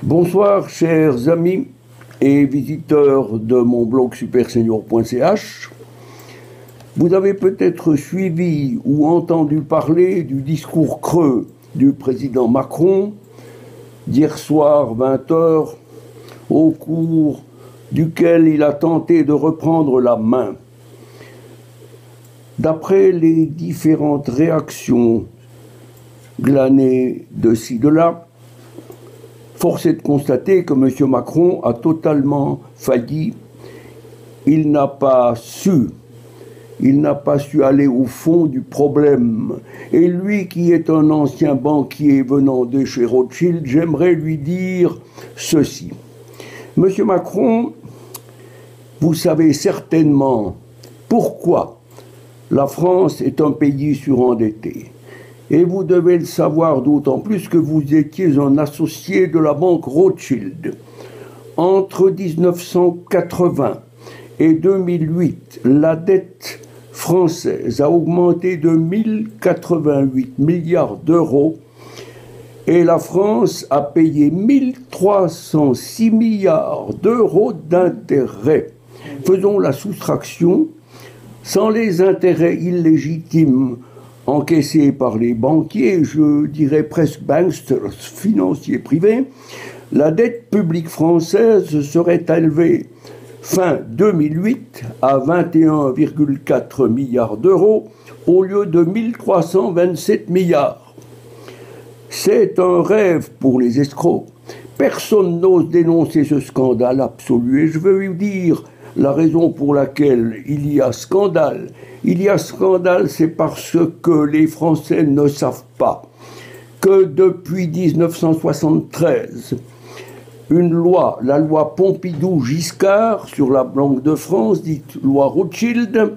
Bonsoir chers amis et visiteurs de mon blog supersenior.ch. Vous avez peut-être suivi ou entendu parler du discours creux du président Macron d'hier soir 20h, au cours duquel il a tenté de reprendre la main. D'après les différentes réactions glanées de ci, de là, force est de constater que M. Macron a totalement failli. Il n'a pas su aller au fond du problème. Et lui qui est un ancien banquier venant de chez Rothschild, j'aimerais lui dire ceci. M. Macron, vous savez certainement pourquoi la France est un pays surendetté. Et vous devez le savoir d'autant plus que vous étiez un associé de la banque Rothschild. Entre 1980 et 2008, la dette française a augmenté de 1088 milliards d'euros et la France a payé 1306 milliards d'euros d'intérêts. Faisons la soustraction. Sans les intérêts illégitimes encaissés par les banquiers, je dirais presque banksters, financiers privés, la dette publique française serait élevée fin 2008 à 21,4 milliards d'euros au lieu de 1327 milliards. C'est un rêve pour les escrocs. Personne n'ose dénoncer ce scandale absolu et je veux vous dire la raison pour laquelle il y a scandale. Il y a scandale, c'est parce que les Français ne savent pas que depuis 1973, une loi, la loi Pompidou-Giscard sur la Banque de France, dite loi Rothschild,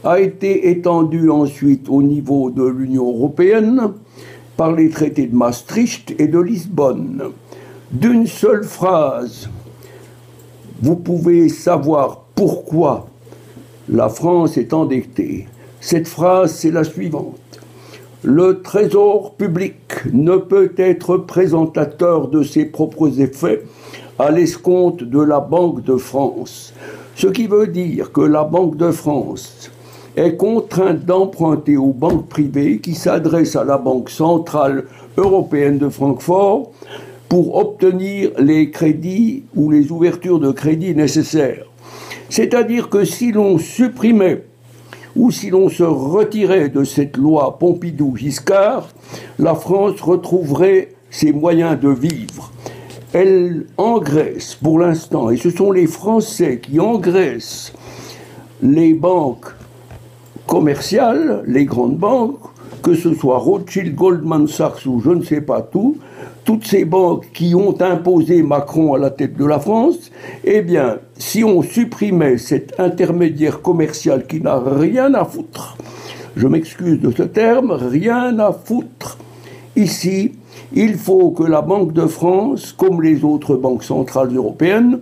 a été étendue ensuite au niveau de l'Union européenne par les traités de Maastricht et de Lisbonne. D'une seule phrase, vous pouvez savoir pourquoi la France est endettée. Cette phrase, c'est la suivante. Le Trésor public ne peut être présentateur de ses propres effets à l'escompte de la Banque de France. Ce qui veut dire que la Banque de France est contrainte d'emprunter aux banques privées qui s'adressent à la Banque centrale européenne de Francfort pour obtenir les crédits ou les ouvertures de crédit nécessaires. C'est-à-dire que si l'on supprimait ou si l'on se retirait de cette loi Pompidou-Giscard, la France retrouverait ses moyens de vivre. Elle engraisse pour l'instant, et ce sont les Français qui engraissent les banques commerciales, les grandes banques, que ce soit Rothschild, Goldman Sachs ou je ne sais pas tout, toutes ces banques qui ont imposé Macron à la tête de la France, eh bien, si on supprimait cet intermédiaire commercial qui n'a rien à foutre, je m'excuse de ce terme, rien à foutre, ici, il faut que la Banque de France, comme les autres banques centrales européennes,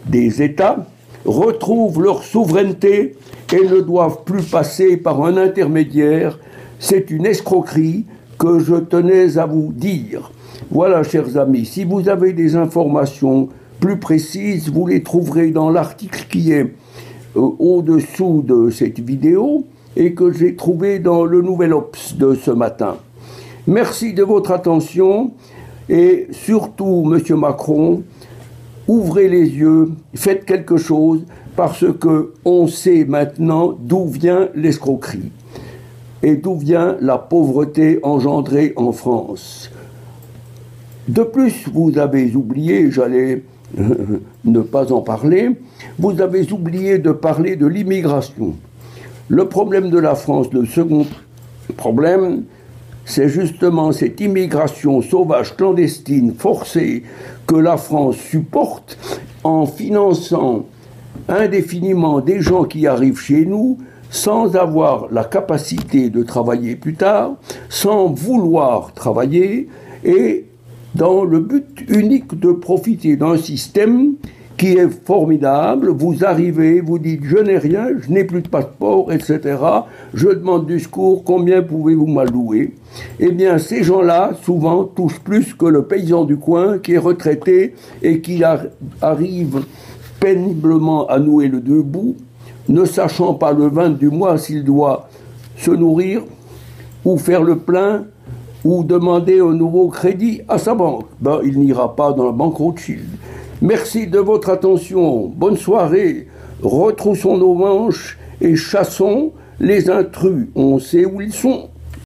des États, retrouvent leur souveraineté et ne doivent plus passer par un intermédiaire. C'est une escroquerie que je tenais à vous dire. Voilà, chers amis, si vous avez des informations plus précises, vous les trouverez dans l'article qui est au-dessous de cette vidéo et que j'ai trouvé dans le Nouvel Obs de ce matin. Merci de votre attention et surtout, Monsieur Macron, ouvrez les yeux, faites quelque chose parce qu'on sait maintenant d'où vient l'escroquerie et d'où vient la pauvreté engendrée en France. De plus, vous avez oublié, j'allais ne pas en parler, vous avez oublié de parler de l'immigration. Le problème de la France, le second problème, c'est justement cette immigration sauvage, clandestine, forcée, que la France supporte en finançant indéfiniment des gens qui arrivent chez nous sans avoir la capacité de travailler plus tard, sans vouloir travailler et dans le but unique de profiter d'un système qui est formidable. Vous arrivez, vous dites je n'ai rien, je n'ai plus de passeport, etc. Je demande du secours, combien pouvez-vous m'allouer? Eh bien, ces gens-là, souvent, touchent plus que le paysan du coin qui est retraité et qui arrive péniblement à nouer le debout, ne sachant pas le 20 du mois s'il doit se nourrir ou faire le plein ou demander un nouveau crédit à sa banque. Ben, il n'ira pas dans la banque Rothschild. Merci de votre attention. Bonne soirée. Retroussons nos manches et chassons les intrus. On sait où ils sont.